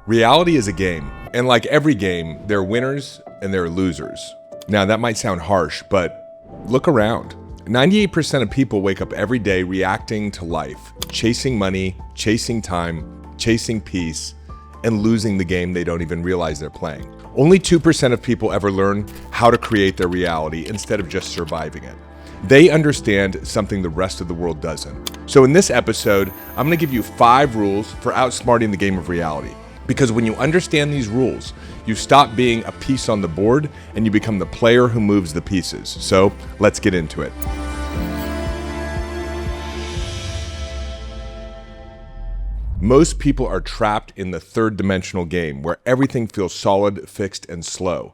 Reality is a game, and like every game, there are winners and there are losers. Now, that might sound harsh, but look around. 98% of people wake up every day reacting to life, chasing money, chasing time, chasing peace, and losing the game they don't even realize they're playing. Only 2% of people ever learn how to create their reality instead of just surviving it. They understand something the rest of the world doesn't. So in this episode, I'm gonna give you 5 rules for outsmarting the game of reality. Because when you understand these rules, you stop being a piece on the board and you become the player who moves the pieces. So let's get into it. Most people are trapped in the third dimensional game where everything feels solid, fixed, and slow.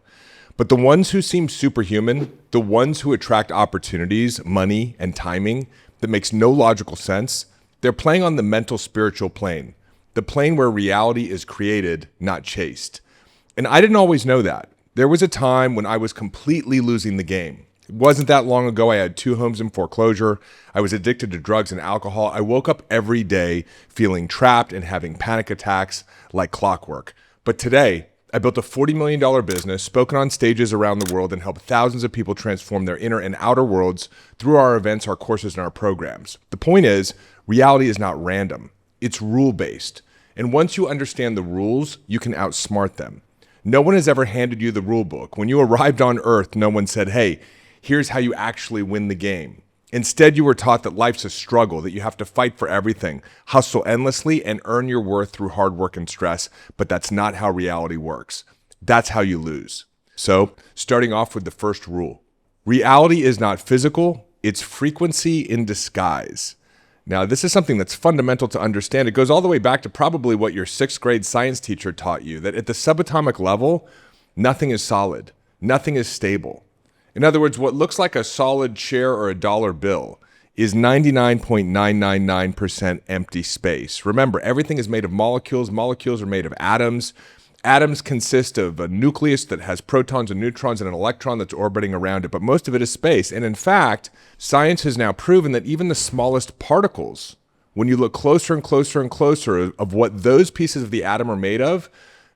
But the ones who seem superhuman, the ones who attract opportunities, money, and timing that makes no logical sense, they're playing on the mental spiritual plane. The plane where reality is created, not chased. And I didn't always know that. There was a time when I was completely losing the game. It wasn't that long ago I had 2 homes in foreclosure. I was addicted to drugs and alcohol. I woke up every day feeling trapped and having panic attacks like clockwork. But today, I built a $40 million business, spoken on stages around the world, and helped thousands of people transform their inner and outer worlds through our events, our courses, and our programs. The point is, reality is not random. It's rule-based. And once you understand the rules, you can outsmart them. No one has ever handed you the rule book. When you arrived on Earth, no one said, hey, here's how you actually win the game. Instead, you were taught that life's a struggle, that you have to fight for everything, hustle endlessly, and earn your worth through hard work and stress. But that's not how reality works. That's how you lose. So, starting off with the first rule. Reality is not physical, it's frequency in disguise. Now, this is something that's fundamental to understand. It goes all the way back to probably what your 6th grade science teacher taught you, that at the subatomic level, nothing is solid, nothing is stable. In other words, what looks like a solid chair or a dollar bill is 99.999% empty space. Remember, everything is made of molecules. Molecules are made of atoms. Atoms consist of a nucleus that has protons and neutrons and an electron that's orbiting around it, but most of it is space. And in fact, science has now proven that even the smallest particles, when you look closer and closer and closer of what those pieces of the atom are made of,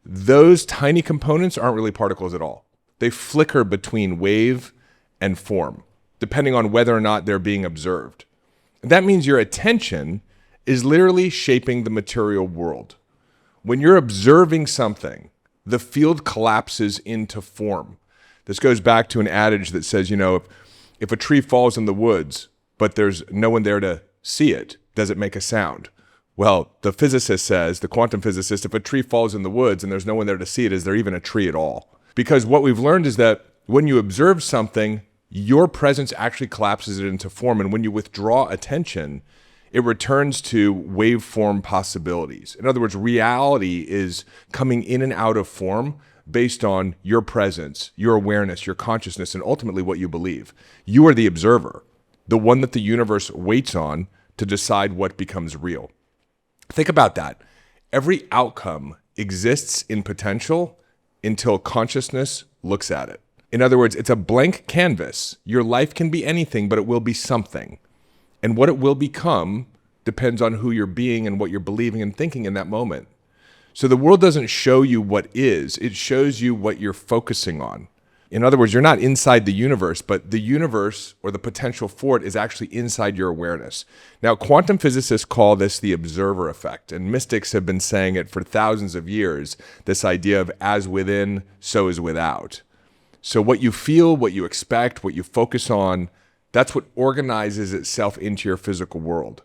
those tiny components aren't really particles at all. They flicker between wave and form, depending on whether or not they're being observed. And that means your attention is literally shaping the material world. When you're observing something, the field collapses into form. This goes back to an adage that says, if a tree falls in the woods, but there's no one there to see it, does it make a sound? Well, the physicist says, the quantum physicist, if a tree falls in the woods and there's no one there to see it, is there even a tree at all? Because what we've learned is that when you observe something, your presence actually collapses it into form. And when you withdraw attention, it returns to waveform possibilities. In other words, reality is coming in and out of form based on your presence, your awareness, your consciousness, and ultimately what you believe. You are the observer, the one that the universe waits on to decide what becomes real. Think about that. Every outcome exists in potential until consciousness looks at it. In other words, it's a blank canvas. Your life can be anything, but it will be something. And what it will become depends on who you're being and what you're believing and thinking in that moment. So the world doesn't show you what is, it shows you what you're focusing on. In other words, you're not inside the universe, but the universe or the potential for it is actually inside your awareness. Now, quantum physicists call this the observer effect, and mystics have been saying it for thousands of years, this idea of as within, so is without. So what you feel, what you expect, what you focus on, that's what organizes itself into your physical world.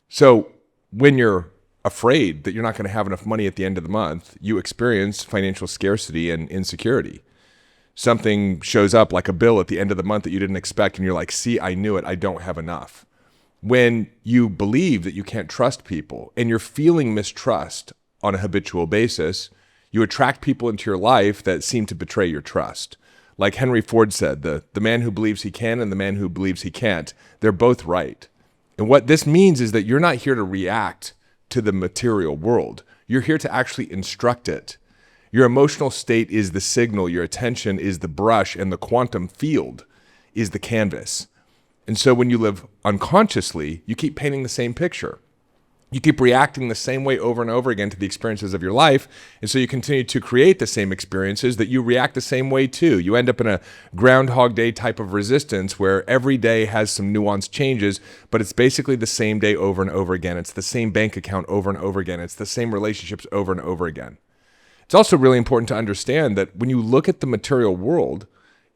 So when you're afraid that you're not going to have enough money at the end of the month, you experience financial scarcity and insecurity. Something shows up like a bill at the end of the month that you didn't expect, and you're like, see, I knew it, I don't have enough. When you believe that you can't trust people and you're feeling mistrust on a habitual basis, you attract people into your life that seem to betray your trust. Like Henry Ford said, the man who believes he can and the man who believes he can't, they're both right. And what this means is that you're not here to react to the material world. You're here to actually instruct it. Your emotional state is the signal, your attention is the brush, and the quantum field is the canvas. And so when you live unconsciously, you keep painting the same picture. You keep reacting the same way over and over again to the experiences of your life. And so you continue to create the same experiences that you react the same way to. You end up in a Groundhog Day type of resistance where every day has some nuanced changes, but it's basically the same day over and over again. It's the same bank account over and over again. It's the same relationships over and over again. It's also really important to understand that when you look at the material world,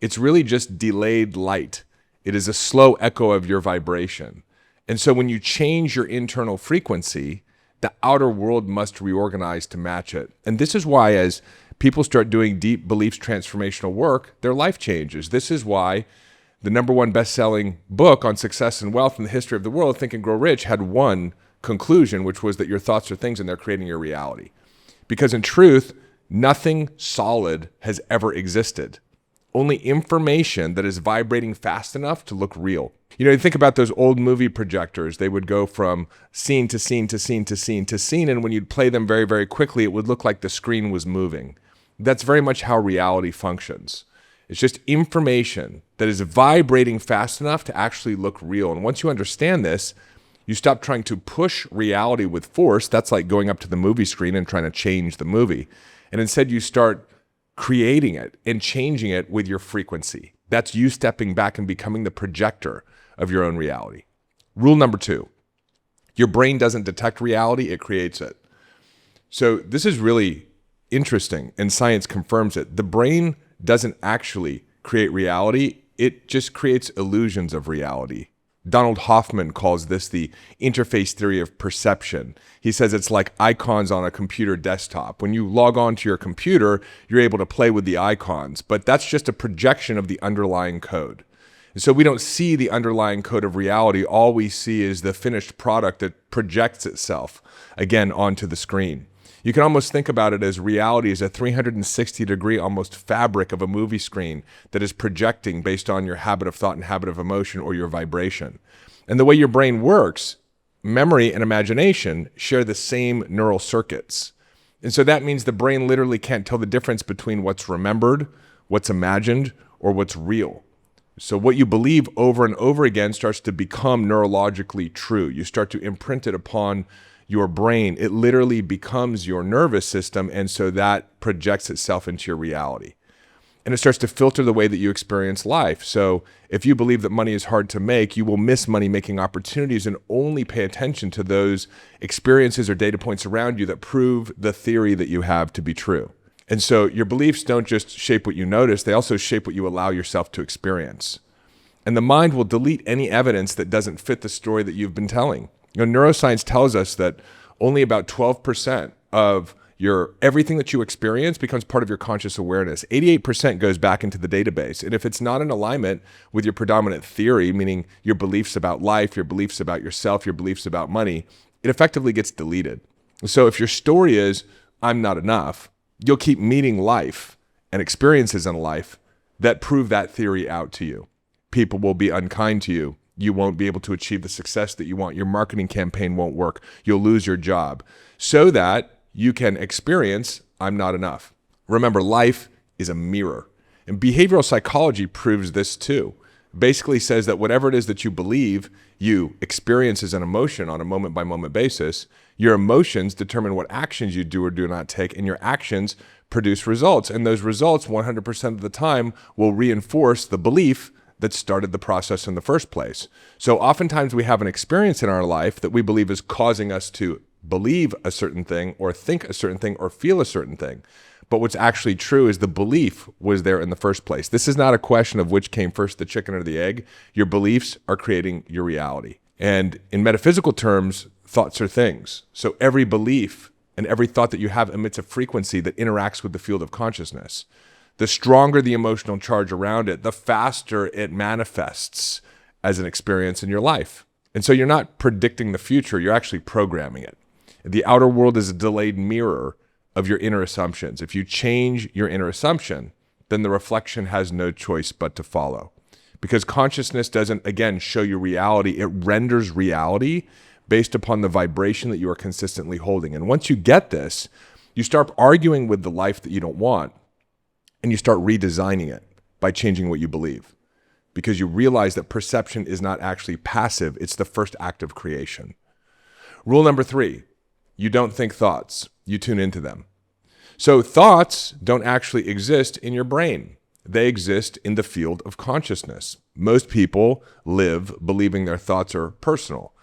it's really just delayed light. It is a slow echo of your vibration. And so when you change your internal frequency, the outer world must reorganize to match it. And this is why as people start doing deep beliefs transformational work, their life changes. This is why the #1 best-selling book on success and wealth in the history of the world, Think and Grow Rich, had one conclusion, which was that your thoughts are things and they're creating your reality. Because in truth, nothing solid has ever existed. Only information that is vibrating fast enough to look real. You think about those old movie projectors. They would go from scene to scene to scene to scene to scene, and when you'd play them very, very quickly, it would look like the screen was moving. That's very much how reality functions. It's just information that is vibrating fast enough to actually look real. And once you understand this, you stop trying to push reality with force. That's like going up to the movie screen and trying to change the movie. And instead, you start creating it and changing it with your frequency. That's you stepping back and becoming the projector of your own reality. Rule number 2, your brain doesn't detect reality, it creates it. So this is really interesting, and science confirms it. The brain doesn't actually create reality, it just creates illusions of reality. Donald Hoffman calls this the interface theory of perception. He says it's like icons on a computer desktop. When you log on to your computer, you're able to play with the icons, but that's just a projection of the underlying code. And so we don't see the underlying code of reality. All we see is the finished product that projects itself, again, onto the screen. You can almost think about it as reality is a 360-degree almost fabric of a movie screen that is projecting based on your habit of thought and habit of emotion or your vibration. And the way your brain works, memory and imagination share the same neural circuits. And so that means the brain literally can't tell the difference between what's remembered, what's imagined, or what's real. So what you believe over and over again starts to become neurologically true. You start to imprint it upon your brain. It literally becomes your nervous system, and so that projects itself into your reality. And it starts to filter the way that you experience life. So if you believe that money is hard to make, you will miss money-making opportunities and only pay attention to those experiences or data points around you that prove the theory that you have to be true. And so your beliefs don't just shape what you notice, they also shape what you allow yourself to experience. And the mind will delete any evidence that doesn't fit the story that you've been telling. Neuroscience tells us that only about 12% of everything that you experience becomes part of your conscious awareness. 88% goes back into the database. And if it's not in alignment with your predominant theory, meaning your beliefs about life, your beliefs about yourself, your beliefs about money, it effectively gets deleted. So if your story is, I'm not enough, you'll keep meeting life and experiences in life that prove that theory out to you. People will be unkind to you. You won't be able to achieve the success that you want. Your marketing campaign won't work. You'll lose your job. So that you can experience, I'm not enough. Remember, life is a mirror. And behavioral psychology proves this too. Basically says that whatever it is that you believe, you experience as an emotion on a moment-by-moment basis. Your emotions determine what actions you do or do not take, and your actions produce results. And those results, 100% of the time, will reinforce the belief that started the process in the first place. So oftentimes we have an experience in our life that we believe is causing us to believe a certain thing or think a certain thing or feel a certain thing. But what's actually true is the belief was there in the first place. This is not a question of which came first, the chicken or the egg. Your beliefs are creating your reality. And in metaphysical terms, thoughts are things. So every belief and every thought that you have emits a frequency that interacts with the field of consciousness. The stronger the emotional charge around it, the faster it manifests as an experience in your life. And so you're not predicting the future, you're actually programming it. The outer world is a delayed mirror of your inner assumptions. If you change your inner assumption, then the reflection has no choice but to follow. Because consciousness doesn't, again, show you reality. It renders reality based upon the vibration that you are consistently holding. And once you get this, you start arguing with the life that you don't want, and you start redesigning it by changing what you believe. Because you realize that perception is not actually passive, it's the first act of creation. Rule number 3, you don't think thoughts, you tune into them. So thoughts don't actually exist in your brain. They exist in the field of consciousness. Most people live believing their thoughts are personal.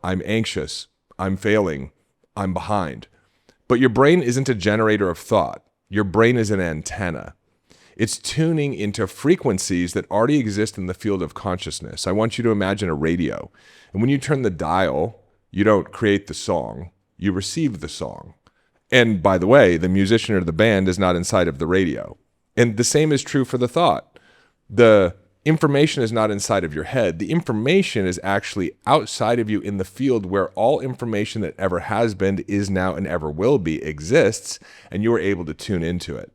I'm anxious, I'm failing, I'm behind. But your brain isn't a generator of thought. Your brain is an antenna. It's tuning into frequencies that already exist in the field of consciousness. I want you to imagine a radio. And when you turn the dial, you don't create the song, you receive the song. And by the way, the musician or the band is not inside of the radio. And the same is true for the thought. The information is not inside of your head. The information is actually outside of you in the field where all information that ever has been, is now, and ever will be exists, and you are able to tune into it.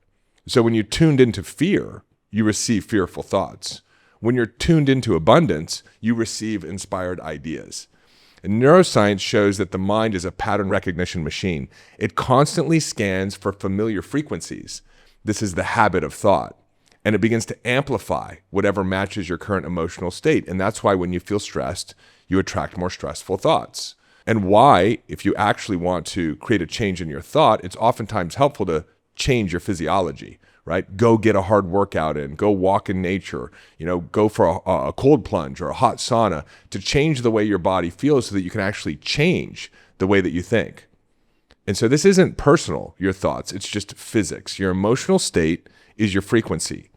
So when you're tuned into fear, you receive fearful thoughts. When you're tuned into abundance, you receive inspired ideas. And neuroscience shows that the mind is a pattern recognition machine. It constantly scans for familiar frequencies. This is the habit of thought. And it begins to amplify whatever matches your current emotional state. And that's why when you feel stressed, you attract more stressful thoughts. And why, if you actually want to create a change in your thought, it's oftentimes helpful to change your physiology, right? Go get a hard workout in, go walk in nature, go for a cold plunge or a hot sauna to change the way your body feels so that you can actually change the way that you think. And so this isn't personal, your thoughts, it's just physics. Your emotional state is your frequency.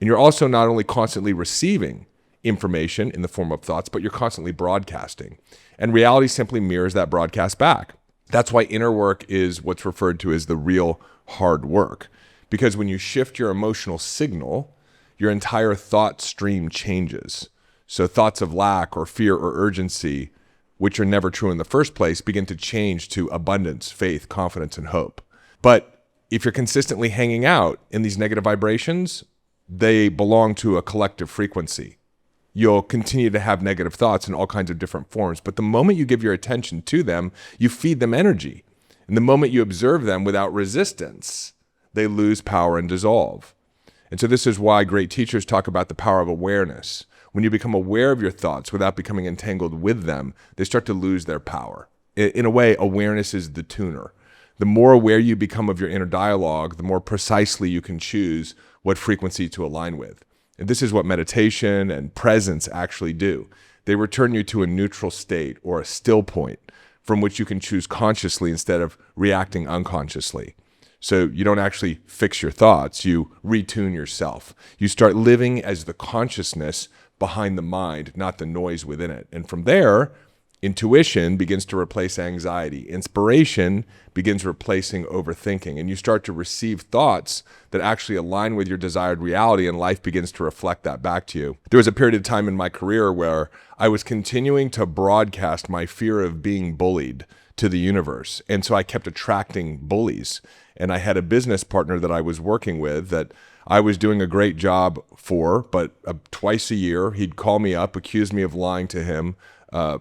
And you're also not only constantly receiving information in the form of thoughts, but you're constantly broadcasting. And reality simply mirrors that broadcast back. That's why inner work is what's referred to as the real hard work. Because when you shift your emotional signal, your entire thought stream changes. So thoughts of lack or fear or urgency, which are never true in the first place, begin to change to abundance, faith, confidence, and hope. But if you're consistently hanging out in these negative vibrations, they belong to a collective frequency. You'll continue to have negative thoughts in all kinds of different forms. But the moment you give your attention to them, you feed them energy. And the moment you observe them without resistance, they lose power and dissolve. And so this is why great teachers talk about the power of awareness. When you become aware of your thoughts without becoming entangled with them, they start to lose their power. In a way, awareness is the tuner. The more aware you become of your inner dialogue, the more precisely you can choose what frequency to align with. And this is what meditation and presence actually do. They return you to a neutral state or a still point from which you can choose consciously instead of reacting unconsciously. So you don't actually fix your thoughts, you retune yourself. You start living as the consciousness behind the mind, not the noise within it. And from there, intuition begins to replace anxiety. Inspiration begins replacing overthinking. And you start to receive thoughts that actually align with your desired reality, and life begins to reflect that back to you. There was a period of time in my career where I was continuing to broadcast my fear of being bullied to the universe. And so I kept attracting bullies. And I had a business partner that I was working with that I was doing a great job for, but twice a year, he'd call me up, accuse me of lying to him,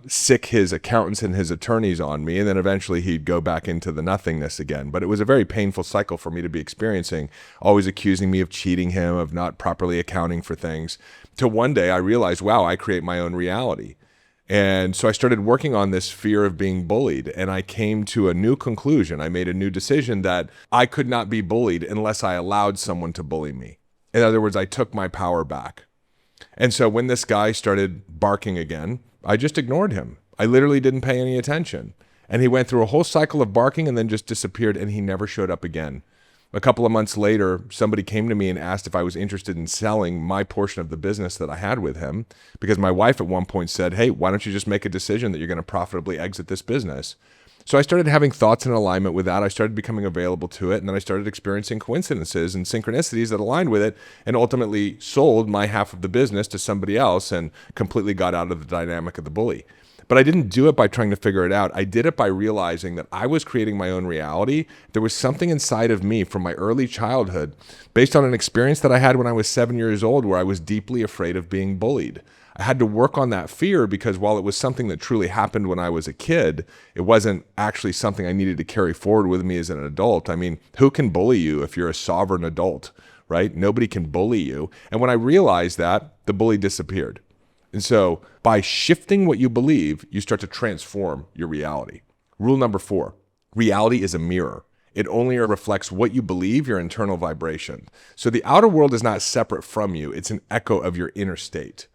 sick his accountants and his attorneys on me, and then eventually he'd go back into the nothingness again. But it was a very painful cycle for me to be experiencing, always accusing me of cheating him, of not properly accounting for things. Till one day I realized, wow, I create my own reality. And so I started working on this fear of being bullied, and I came to a new conclusion. I made a new decision that I could not be bullied unless I allowed someone to bully me. In other words, I took my power back. And so when this guy started barking again, I just ignored him. I literally didn't pay any attention. And he went through a whole cycle of barking and then just disappeared, and he never showed up again. A couple of months later, somebody came to me and asked if I was interested in selling my portion of the business that I had with him, because my wife at one point said, hey, why don't you just make a decision that you're going to profitably exit this business? So I started having thoughts in alignment with that. I started becoming available to it, and then I started experiencing coincidences and synchronicities that aligned with it, and ultimately sold my half of the business to somebody else and completely got out of the dynamic of the bully. But I didn't do it by trying to figure it out. I did it by realizing that I was creating my own reality. There was something inside of me from my early childhood, based on an experience that I had when I was 7 years old, where I was deeply afraid of being bullied. I had to work on that fear because while it was something that truly happened when I was a kid, it wasn't actually something I needed to carry forward with me as an adult. I mean, who can bully you if you're a sovereign adult, right? Nobody can bully you. And when I realized that, the bully disappeared. And so by shifting what you believe, you start to transform your reality. Rule number 4, reality is a mirror. It only reflects what you believe, your internal vibration. So the outer world is not separate from you. It's an echo of your inner state.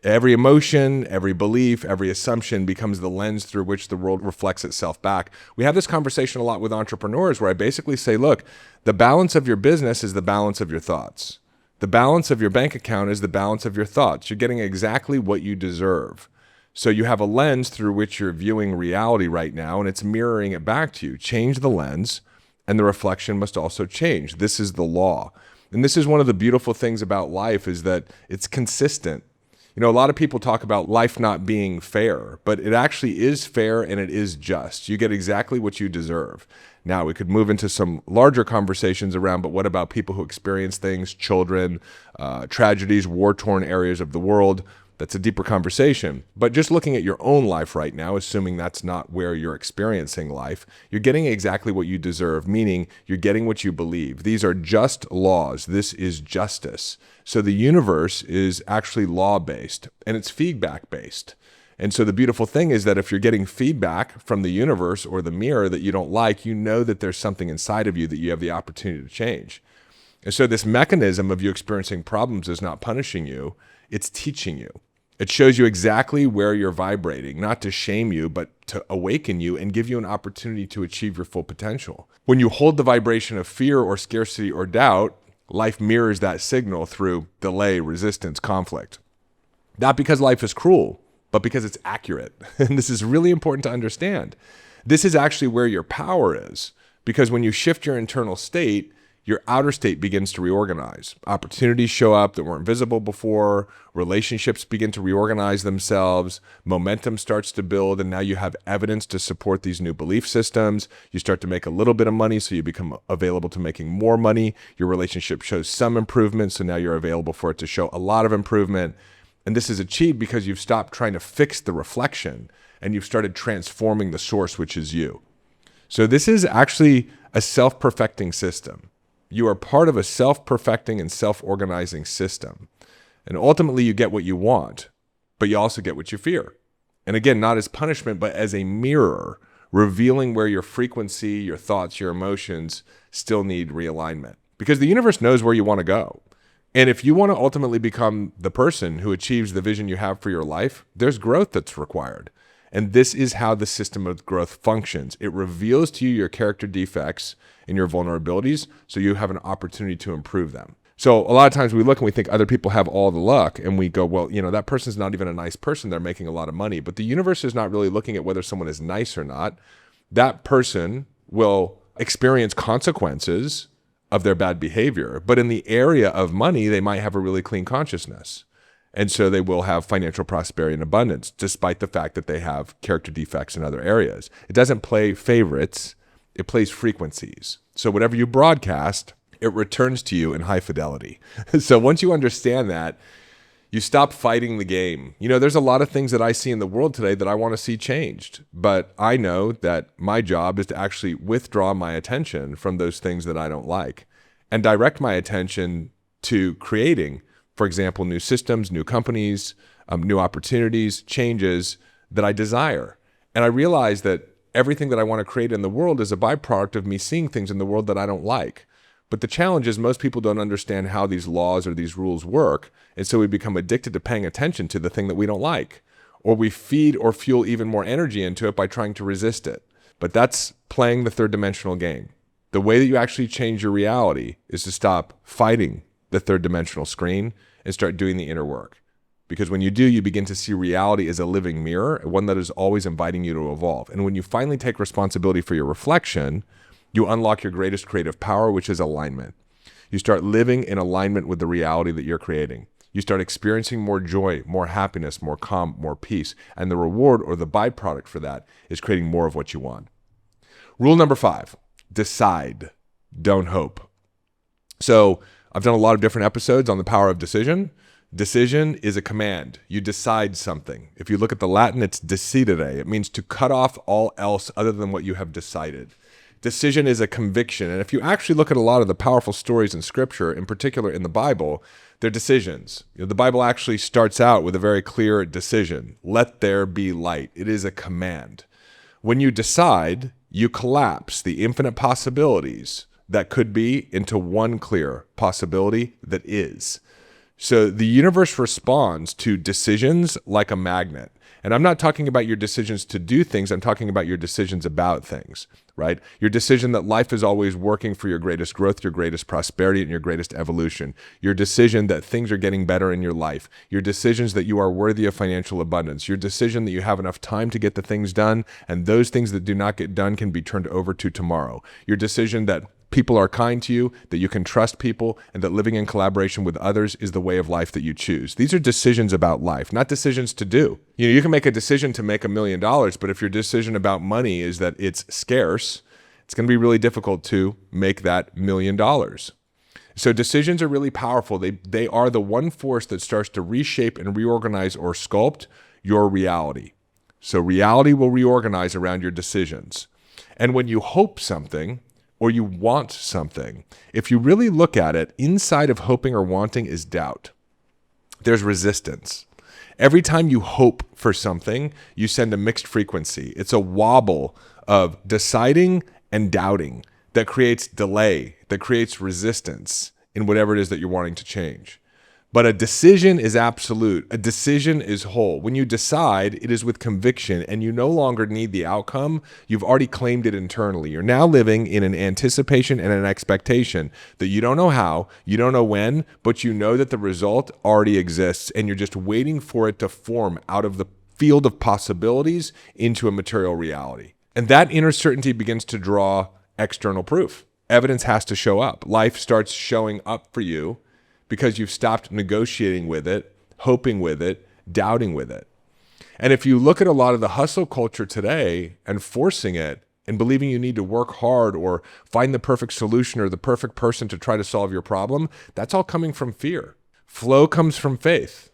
Every emotion, every belief, every assumption becomes the lens through which the world reflects itself back. We have this conversation a lot with entrepreneurs where I basically say, look, the balance of your business is the balance of your thoughts. The balance of your bank account is the balance of your thoughts. You're getting exactly what you deserve. So you have a lens through which you're viewing reality right now, and it's mirroring it back to you. Change the lens, and the reflection must also change. This is the law. And this is one of the beautiful things about life is that it's consistent. You know, a lot of people talk about life not being fair, but it actually is fair and it is just. You get exactly what you deserve. Now, we could move into some larger conversations around, but what about people who experience things, children, tragedies, war-torn areas of the world? That's a deeper conversation. But just looking at your own life right now, assuming that's not where you're experiencing life, you're getting exactly what you deserve, meaning you're getting what you believe. These are just laws. This is justice. So the universe is actually law-based, and it's feedback-based. And so the beautiful thing is that if you're getting feedback from the universe or the mirror that you don't like, you know that there's something inside of you that you have the opportunity to change. And so this mechanism of you experiencing problems is not punishing you, it's teaching you. It shows you exactly where you're vibrating, not to shame you, but to awaken you and give you an opportunity to achieve your full potential. When you hold the vibration of fear or scarcity or doubt, life mirrors that signal through delay, resistance, conflict. Not because life is cruel, but because it's accurate. And this is really important to understand. This is actually where your power is, because when you shift your internal state, your outer state begins to reorganize. Opportunities show up that weren't visible before. Relationships begin to reorganize themselves. Momentum starts to build, and now you have evidence to support these new belief systems. You start to make a little bit of money, so you become available to making more money. Your relationship shows some improvement, so now you're available for it to show a lot of improvement. And this is achieved because you've stopped trying to fix the reflection, and you've started transforming the source, which is you. So this is actually a self-perfecting system. You are part of a self-perfecting and self-organizing system. And ultimately, you get what you want, but you also get what you fear. And again, not as punishment, but as a mirror, revealing where your frequency, your thoughts, your emotions still need realignment. Because the universe knows where you want to go. And if you want to ultimately become the person who achieves the vision you have for your life, there's growth that's required. And this is how the system of growth functions. It reveals to you your character defects and your vulnerabilities, so you have an opportunity to improve them. So a lot of times we look and we think other people have all the luck, and we go, well, you know, that person's not even a nice person. They're making a lot of money. But the universe is not really looking at whether someone is nice or not. That person will experience consequences of their bad behavior. But in the area of money, they might have a really clean consciousness. And so they will have financial prosperity and abundance, despite the fact that they have character defects in other areas. It doesn't play favorites, it plays frequencies. So whatever you broadcast, it returns to you in high fidelity. So once you understand that, you stop fighting the game. You know, there's a lot of things that I see in the world today that I want to see changed. But I know that my job is to actually withdraw my attention from those things that I don't like and direct my attention to creating, for example, new systems, new companies, new opportunities, changes that I desire. And I realize that everything that I want to create in the world is a byproduct of me seeing things in the world that I don't like. But the challenge is most people don't understand how these laws or these rules work. And so we become addicted to paying attention to the thing that we don't like. Or we feed or fuel even more energy into it by trying to resist it. But that's playing the third dimensional game. The way that you actually change your reality is to stop fighting the third dimensional screen and start doing the inner work. Because when you do, you begin to see reality as a living mirror, one that is always inviting you to evolve. And when you finally take responsibility for your reflection, you unlock your greatest creative power, which is alignment. You start living in alignment with the reality that you're creating. You start experiencing more joy, more happiness, more calm, more peace. And the reward or the byproduct for that is creating more of what you want. Rule number 5, decide, don't hope. So I've done a lot of different episodes on the power of decision. Decision is a command. You decide something. If you look at the Latin, it's decidere. It means to cut off all else other than what you have decided. Decision is a conviction. And if you actually look at a lot of the powerful stories in Scripture, in particular in the Bible, they're decisions. You know, the Bible actually starts out with a very clear decision. Let there be light. It is a command. When you decide, you collapse the infinite possibilities that could be into one clear possibility that is. So the universe responds to decisions like a magnet. And I'm not talking about your decisions to do things. I'm talking about your decisions about things, right? Your decision that life is always working for your greatest growth, your greatest prosperity, and your greatest evolution. Your decision that things are getting better in your life. Your decisions that you are worthy of financial abundance. Your decision that you have enough time to get the things done, and those things that do not get done can be turned over to tomorrow. Your decision that people are kind to you, that you can trust people, and that living in collaboration with others is the way of life that you choose. These are decisions about life, not decisions to do. You can make a decision to make $1 million, but if your decision about money is that it's scarce, it's going to be really difficult to make that $1 million. So decisions are really powerful. They are the one force that starts to reshape and reorganize or sculpt your reality. So reality will reorganize around your decisions. And when you hope something, or you want something, if you really look at it, inside of hoping or wanting is doubt. There's resistance. Every time you hope for something, you send a mixed frequency. It's a wobble of deciding and doubting that creates delay, that creates resistance in whatever it is that you're wanting to change. But a decision is absolute. A decision is whole. When you decide, it is with conviction, and you no longer need the outcome. You've already claimed it internally. You're now living in an anticipation and an expectation that you don't know how, you don't know when, but you know that the result already exists, and you're just waiting for it to form out of the field of possibilities into a material reality. And that inner certainty begins to draw external proof. Evidence has to show up. Life starts showing up for you, because you've stopped negotiating with it, hoping with it, doubting with it. And if you look at a lot of the hustle culture today and forcing it and believing you need to work hard or find the perfect solution or the perfect person to try to solve your problem, that's all coming from fear. Flow comes from faith.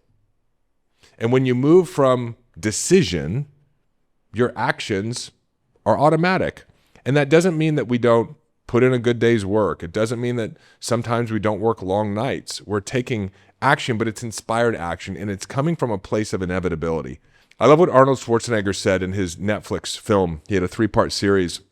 And when you move from decision, your actions are automatic. And that doesn't mean that we don't put in a good day's work. It doesn't mean that sometimes we don't work long nights. We're taking action, but it's inspired action, and it's coming from a place of inevitability. I love what Arnold Schwarzenegger said in his Netflix film. He had a 3-part series.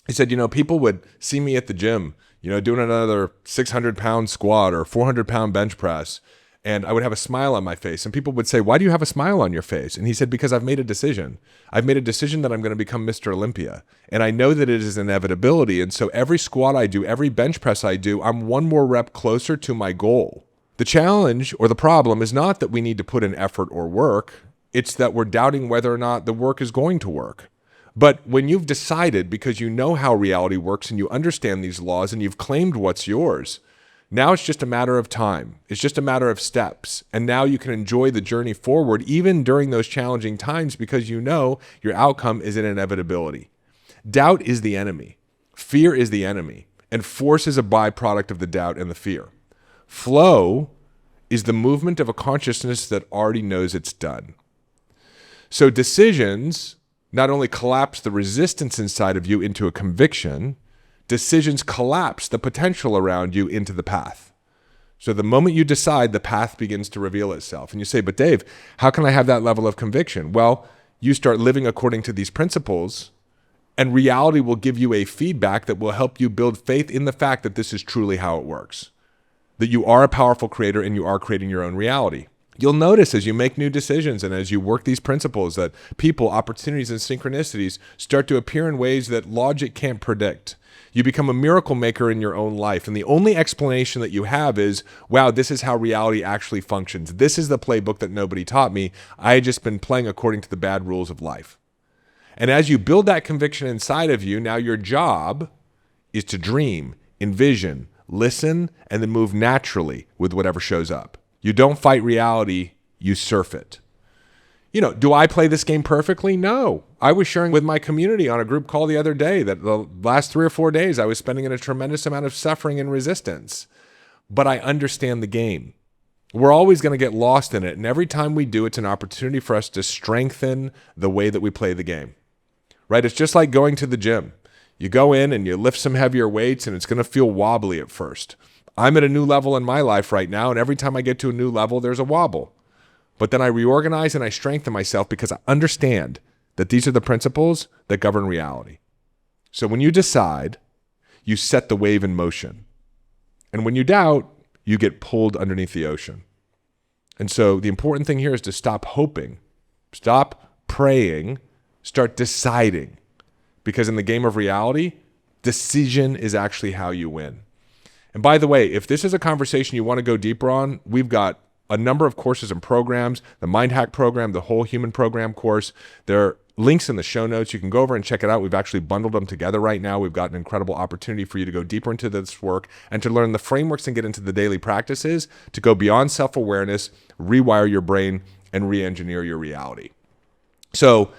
He said, people would see me at the gym, doing another 600-pound squat or 400-pound bench press, and I would have a smile on my face. And people would say, why do you have a smile on your face? And he said, because I've made a decision. I've made a decision that I'm going to become Mr. Olympia. And I know that it is an inevitability. And so every squat I do, every bench press I do, I'm one more rep closer to my goal. The challenge or the problem is not that we need to put in effort or work. It's that we're doubting whether or not the work is going to work. But when you've decided, because you know how reality works and you understand these laws and you've claimed what's yours, now it's just a matter of time. It's just a matter of steps. And now you can enjoy the journey forward, even during those challenging times, because you know your outcome is an inevitability. Doubt is the enemy. Fear is the enemy. And force is a byproduct of the doubt and the fear. Flow is the movement of a consciousness that already knows it's done. So decisions not only collapse the resistance inside of you into a conviction, decisions collapse the potential around you into the path. So the moment you decide, the path begins to reveal itself. And you say, but Dave, how can I have that level of conviction? Well, you start living according to these principles, and reality will give you a feedback that will help you build faith in the fact that this is truly how it works. That you are a powerful creator and you are creating your own reality. You'll notice as you make new decisions and as you work these principles that people, opportunities, and synchronicities start to appear in ways that logic can't predict. You become a miracle maker in your own life. And the only explanation that you have is, wow, this is how reality actually functions. This is the playbook that nobody taught me. I had just been playing according to the bad rules of life. And as you build that conviction inside of you, now your job is to dream, envision, listen, and then move naturally with whatever shows up. You don't fight reality, you surf it. Do I play this game perfectly? No. I was sharing with my community on a group call the other day that the last 3 or 4 days I was spending in a tremendous amount of suffering and resistance. But I understand the game. We're always going to get lost in it. And every time we do, it's an opportunity for us to strengthen the way that we play the game. Right? It's just like going to the gym. You go in and you lift some heavier weights and it's going to feel wobbly at first. I'm at a new level in my life right now, and every time I get to a new level, there's a wobble. But then I reorganize and I strengthen myself because I understand that these are the principles that govern reality. So when you decide, you set the wave in motion. And when you doubt, you get pulled underneath the ocean. And so the important thing here is to stop hoping, stop praying, start deciding. Because in the game of reality, decision is actually how you win. And by the way, if this is a conversation you want to go deeper on, we've got a number of courses and programs, the Mind Hack program, the Whole Human Program course. There are links in the show notes. You can go over and check it out. We've actually bundled them together right now. We've got an incredible opportunity for you to go deeper into this work and to learn the frameworks and get into the daily practices to go beyond self-awareness, rewire your brain, and re-engineer your reality. So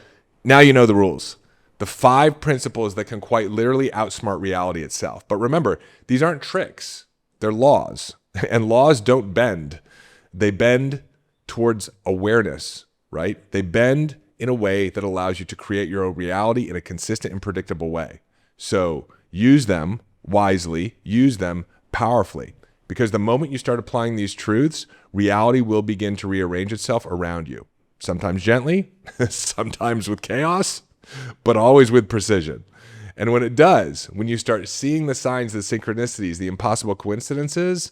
now you know the rules. The 5 principles that can quite literally outsmart reality itself. But remember, these aren't tricks. They're laws. And laws don't bend. They bend towards awareness, right? They bend in a way that allows you to create your own reality in a consistent and predictable way. So use them wisely, use them powerfully, because the moment you start applying these truths, reality will begin to rearrange itself around you. Sometimes gently, sometimes with chaos, but always with precision. And when it does, when you start seeing the signs, the synchronicities, the impossible coincidences,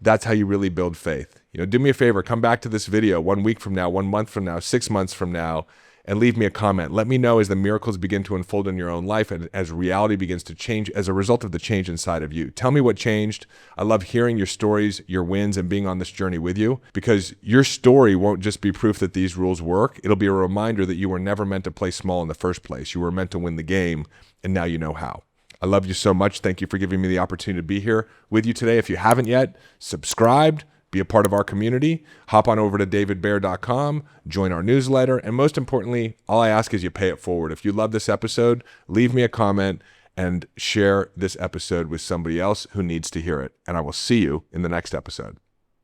that's how you really build faith. Do me a favor, come back to this video 1 week from now, 1 month from now, 6 months from now, and leave me a comment. Let me know as the miracles begin to unfold in your own life and as reality begins to change as a result of the change inside of you. Tell me what changed. I love hearing your stories, your wins, and being on this journey with you, because your story won't just be proof that these rules work. It'll be a reminder that you were never meant to play small in the first place. You were meant to win the game, and now you know how. I love you so much. Thank you for giving me the opportunity to be here with you today. If you haven't yet, subscribed, be a part of our community, hop on over to davidbear.com, join our newsletter, and most importantly, all I ask is you pay it forward. If you love this episode, leave me a comment and share this episode with somebody else who needs to hear it. And I will see you in the next episode.